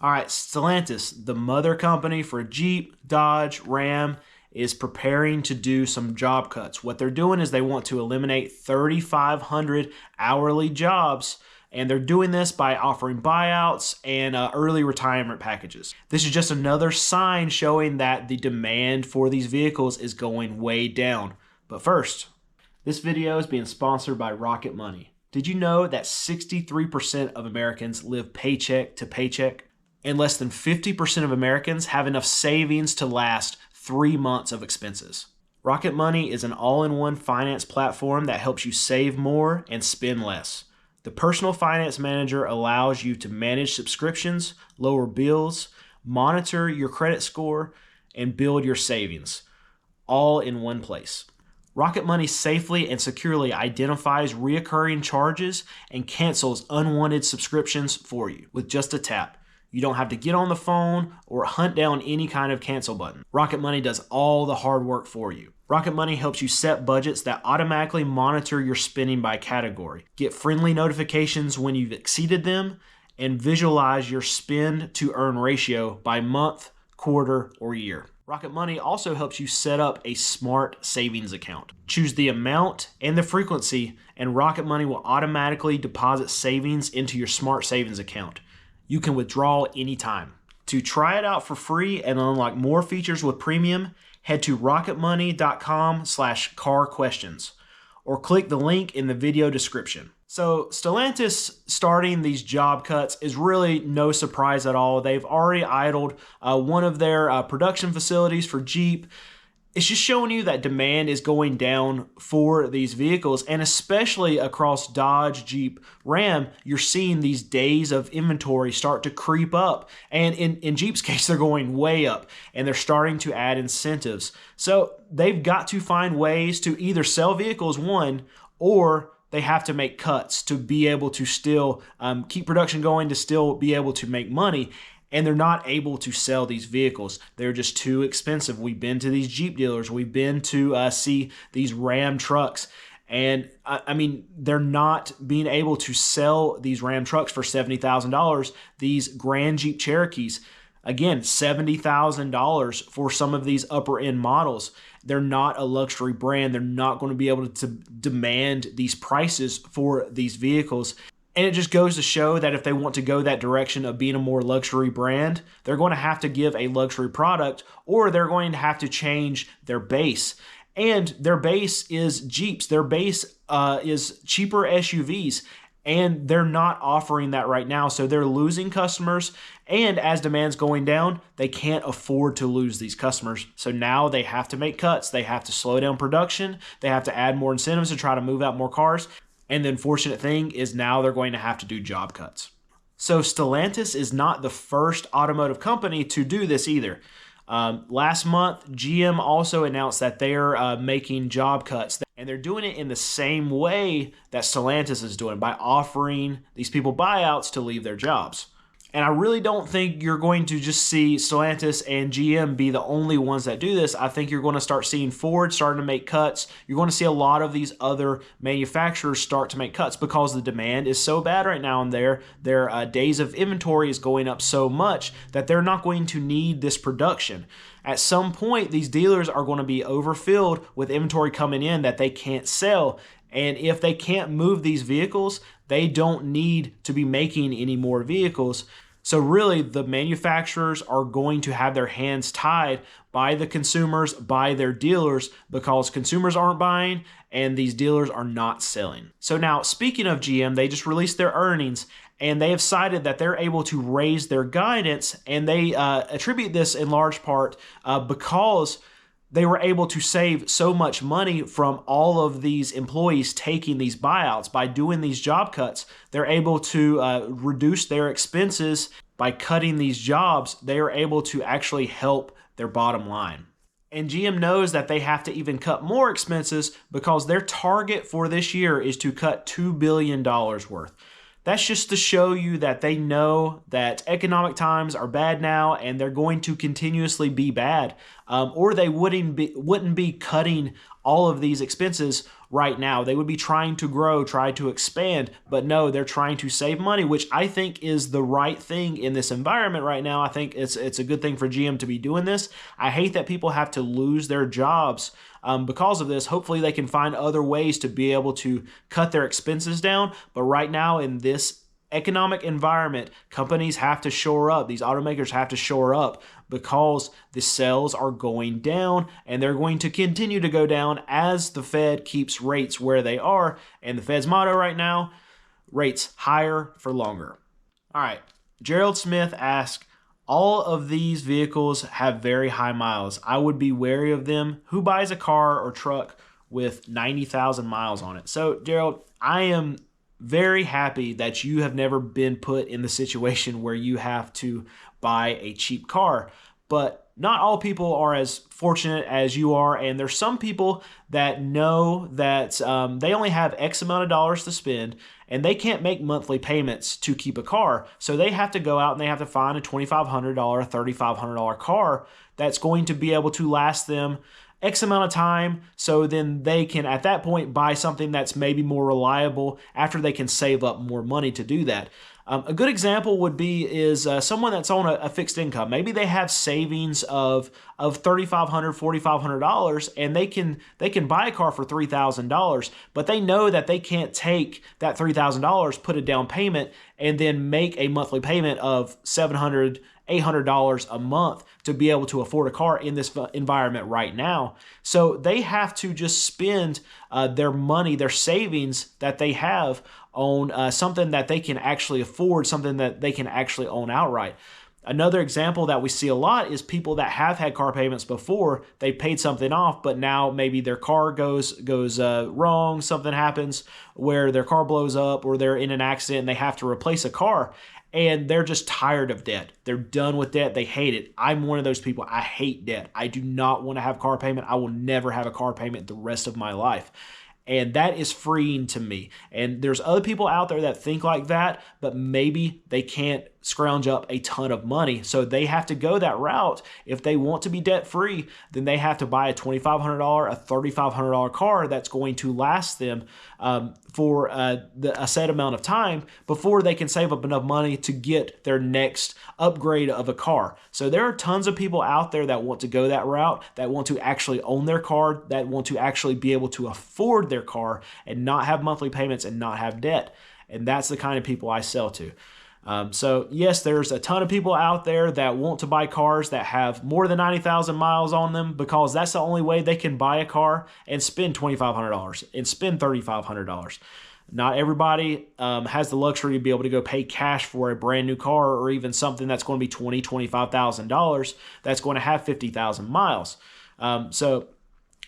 All right, Stellantis, the mother company for Jeep, Dodge, Ram, is preparing to do some job cuts. What they're doing is they want to eliminate 3,500 hourly jobs, and they're doing this by offering buyouts and early retirement packages. This is just another sign showing that the demand for these vehicles is going way down. But first, this video is being sponsored by Rocket Money. Did you know that 63% of Americans live paycheck to paycheck? And less than 50% of Americans have enough savings to last 3 months of expenses. Rocket Money is an all-in-one finance platform that helps you save more and spend less. The personal finance manager allows you to manage subscriptions, lower bills, monitor your credit score, and build your savings, all in one place. Rocket Money safely and securely identifies recurring charges and cancels unwanted subscriptions for you with just a tap. You don't have to get on the phone or hunt down any kind of cancel button. Rocket Money does all the hard work for you. Rocket Money helps you set budgets that automatically monitor your spending by category, get friendly notifications when you've exceeded them, and visualize your spend to earn ratio by month, quarter, or year. Rocket Money also helps you set up a smart savings account. Choose the amount and the frequency, and Rocket Money will automatically deposit savings into your smart savings account. You can withdraw anytime. To try it out for free and unlock more features with premium, head to rocketmoney.com/carquestions or click the link in the video description. So Stellantis starting these job cuts is really no surprise at all. They've already idled one of their production facilities for Jeep. It's just showing you that demand is going down for these vehicles, and especially across Dodge, Jeep, Ram, you're seeing these days of inventory start to creep up. And in Jeep's case, they're going way up, and they're starting to add incentives. So they've got to find ways to either sell vehicles, one, or they have to make cuts to be able to still keep production going, to still be able to make money. And they're not able to sell these vehicles. They're just too expensive. We've been to these Jeep dealers. We've been to see these Ram trucks. And I mean, they're not being able to sell these Ram trucks for $70,000. These Grand Jeep Cherokees, again, $70,000 for some of these upper end models. They're not a luxury brand. They're not going to be able to demand these prices for these vehicles. And it just goes to show that if they want to go that direction of being a more luxury brand, they're going to have to give a luxury product, or they're going to have to change their base. And their base is Jeeps. Their base is cheaper SUVs, and they're not offering that right now. So they're losing customers, and as demand's going down, they can't afford to lose these customers. So now they have to make cuts. They have to slow down production. They have to add more incentives to try to move out more cars. And the unfortunate thing is now they're going to have to do job cuts. So Stellantis is not the first automotive company to do this either. Last month, GM also announced that they're making job cuts, and they're doing it in the same way that Stellantis is doing, by offering these people buyouts to leave their jobs. And I really don't think you're going to just see Stellantis and GM be the only ones that do this. I think you're going to start seeing Ford starting to make cuts. You're going to see a lot of these other manufacturers start to make cuts because the demand is so bad right now, and their days of inventory is going up so much that they're not going to need this production. At some point, these dealers are going to be overfilled with inventory coming in that they can't sell. And if they can't move these vehicles, they don't need to be making any more vehicles. So really, the manufacturers are going to have their hands tied by the consumers, by their dealers, because consumers aren't buying and these dealers are not selling. So now, speaking of GM, they just released their earnings, and they have cited that they're able to raise their guidance, and they attribute this in large part because they were able to save so much money from all of these employees taking these buyouts. By doing these job cuts, they're able to reduce their expenses. By cutting these jobs, they are able to actually help their bottom line. And GM knows that they have to even cut more expenses because their target for this year is to cut $2 billion worth. That's just to show you that they know that economic times are bad now, and they're going to continuously be bad, or they wouldn't be cutting all of these expenses right now. They would be trying to grow, try to expand, but no, they're trying to save money, which I think is the right thing in this environment right now. I think it's a good thing for GM to be doing this. I hate that people have to lose their jobs because of this. Hopefully they can find other ways to be able to cut their expenses down. But right now in this economic environment, companies have to shore up. These automakers have to shore up because the sales are going down, and they're going to continue to go down as the Fed keeps rates where they are. And the Fed's motto right now, rates higher for longer. All right, Gerald Smith asked, all of these vehicles have very high miles. I would be wary of them. Who buys a car or truck with 90,000 miles on it? So, Gerald, I am very happy that you have never been put in the situation where you have to buy a cheap car. But not all people are as fortunate as you are, and there's some people that know that they only have X amount of dollars to spend, and they can't make monthly payments to keep a car. So they have to go out and they have to find a $2,500, $3,500 car that's going to be able to last them X amount of time, so then they can at that point buy something that's maybe more reliable after they can save up more money to do that. A good example would be someone that's on a fixed income. Maybe they have savings of $3,500, $4,500, and they can buy a car for $3,000, but they know that they can't take that $3,000, put a down payment, and then make a monthly payment of $700, $800 a month to be able to afford a car in this environment right now. So they have to just spend their money, their savings that they have on something that they can actually afford, something that they can actually own outright. Another example that we see a lot is people that have had car payments before. They paid something off, but now maybe their car goes wrong, something happens where their car blows up or they're in an accident and they have to replace a car. And they're just tired of debt. They're done with debt. They hate it. I'm one of those people. I hate debt. I do not want to have car payment. I will never have a car payment the rest of my life. And that is freeing to me. And there's other people out there that think like that, but maybe they can't scrounge up a ton of money. So they have to go that route. If they want to be debt free, then they have to buy a $2,500, a $3,500 car that's going to last them for a set amount of time before they can save up enough money to get their next upgrade of a car. So there are tons of people out there that want to go that route, that want to actually own their car, that want to actually be able to afford their car and not have monthly payments and not have debt. And that's the kind of people I sell to. So yes, there's a ton of people out there that want to buy cars that have more than 90,000 miles on them because that's the only way they can buy a car and spend $2,500 and spend $3,500. Not everybody has the luxury to be able to go pay cash for a brand new car or even something that's going to be $20,000, $25,000 that's going to have 50,000 miles. So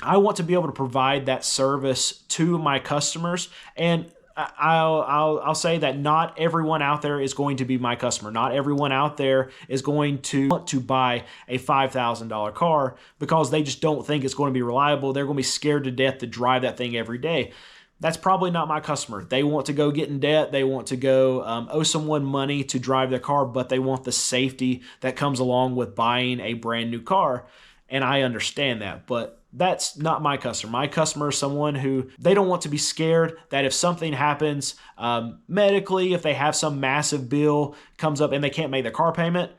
I want to be able to provide that service to my customers, and I'll say that not everyone out there is going to be my customer. Not everyone out there is going to want to buy a $5,000 car because they just don't think it's going to be reliable. They're going to be scared to death to drive that thing every day. That's probably not my customer. They want to go get in debt. They want to go owe someone money to drive their car, but they want the safety that comes along with buying a brand new car. And I understand that, but that's not my customer. My customer is someone who they don't want to be scared that if something happens medically, if they have some massive bill comes up and they can't make their car payment,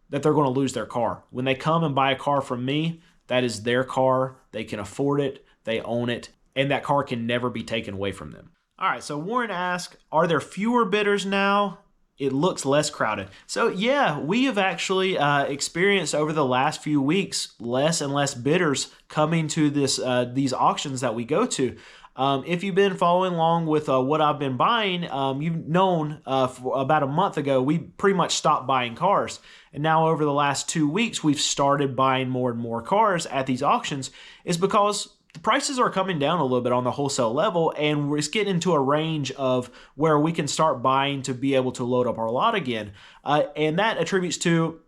that they're going to lose their car. When they come and buy a car from me, that is their car. They can afford it. They own it. And that car can never be taken away from them. All right, so Warren asked, are there fewer bidders now? It looks less crowded. So yeah, we have actually experienced over the last few weeks less and less bidders coming to these auctions that we go to. If you've been following along with what I've been buying, you've known for about a month ago, we pretty much stopped buying cars. And now over the last 2 weeks, we've started buying more and more cars at these auctions. Is because the prices are coming down a little bit on the wholesale level, and we're just getting into a range of where we can start buying to be able to load up our lot again. And that attributes to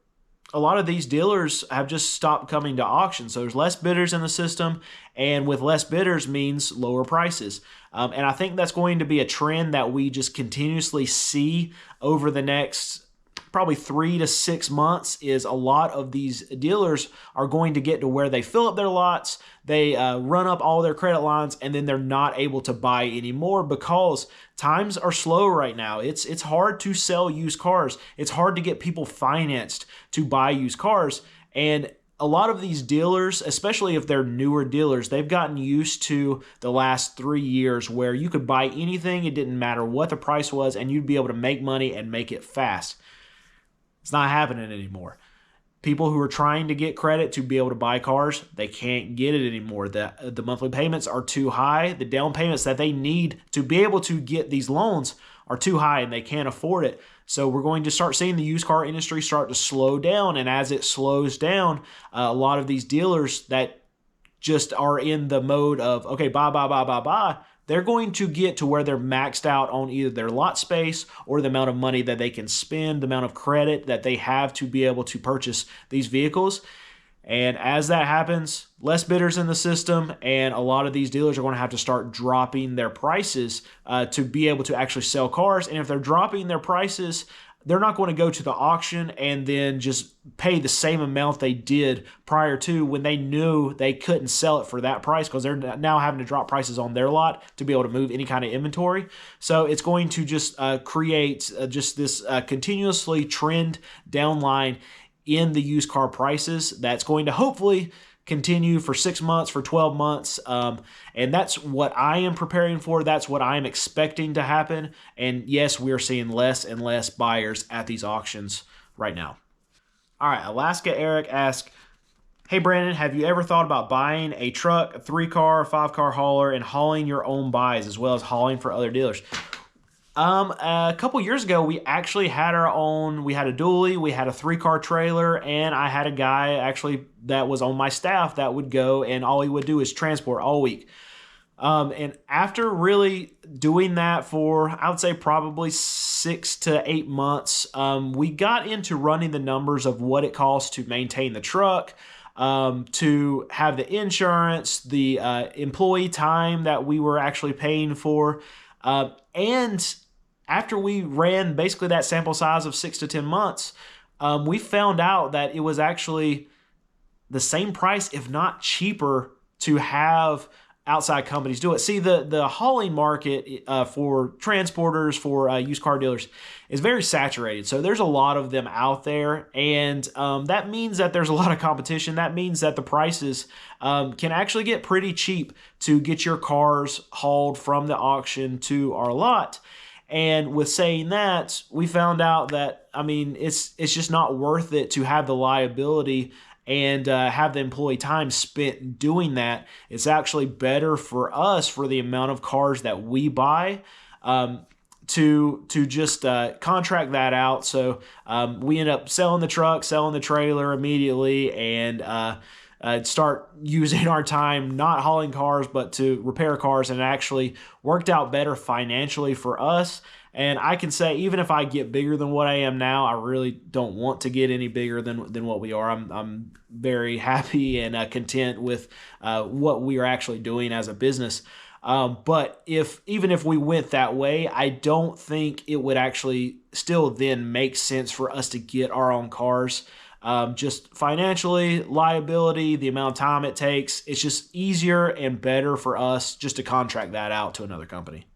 a lot of these dealers have just stopped coming to auction. So there's less bidders in the system, and with less bidders means lower prices. And I think that's going to be a trend that we just continuously see over the next probably 3 to 6 months is a lot of these dealers are going to get to where they fill up their lots, they run up all their credit lines, and then they're not able to buy anymore because times are slow right now. It's hard to sell used cars. It's hard to get people financed to buy used cars. And a lot of these dealers, especially if they're newer dealers, they've gotten used to the last 3 years where you could buy anything, it didn't matter what the price was, and you'd be able to make money and make it fast. It's not happening anymore. People who are trying to get credit to be able to buy cars, they can't get it anymore. The monthly payments are too high. The down payments that they need to be able to get these loans are too high, and they can't afford it. So we're going to start seeing the used car industry start to slow down. And as it slows down, a lot of these dealers that just are in the mode of, okay, buy, they're going to get to where they're maxed out on either their lot space or the amount of money that they can spend, the amount of credit that they have to be able to purchase these vehicles. And as that happens, less bidders in the system, and a lot of these dealers are going to have to start dropping their prices to be able to actually sell cars. And if they're dropping their prices, they're not going to go to the auction and then just pay the same amount they did prior to when they knew they couldn't sell it for that price, because they're now having to drop prices on their lot to be able to move any kind of inventory. So it's going to just create just this continuously trend downline in the used car prices that's going to hopefully continue for 6 months, for 12 months. And that's what I am preparing for. That's what I'm expecting to happen. And yes, we're seeing less and less buyers at these auctions right now. All right, Alaska Eric asks, hey Brandon, have you ever thought about buying a truck, a 3-car, 5-car hauler, and hauling your own buys as well as hauling for other dealers? A couple years ago, we actually had our own, we had a dually, we had a 3-car trailer, and I had a guy actually that was on my staff that would go, and all he would do is transport all week. And after really doing that for, I would say probably 6 to 8 months, we got into running the numbers of what it costs to maintain the truck, to have the insurance, the employee time that we were actually paying for, and after we ran basically that sample size of 6 to 10 months, we found out that it was actually the same price, if not cheaper, to have outside companies do it. See, the hauling market for transporters, for used car dealers, is very saturated. So there's a lot of them out there, and that means that there's a lot of competition. That means that the prices can actually get pretty cheap to get your cars hauled from the auction to our lot. And with saying that, we found out that, I mean, it's just not worth it to have the liability and have the employee time spent doing that. It's actually better for us, for the amount of cars that we buy, to just contract that out. So we end up selling the truck, selling the trailer immediately, and start using our time not hauling cars but to repair cars, and it actually worked out better financially for us. And I can say, even if I get bigger than what I am now, I really don't want to get any bigger than what we are. I'm very happy and content with what we are actually doing as a business. But even if we went that way, I don't think it would actually still then make sense for us to get our own cars. Just financially, liability, the amount of time it takes, it's just easier and better for us just to contract that out to another company.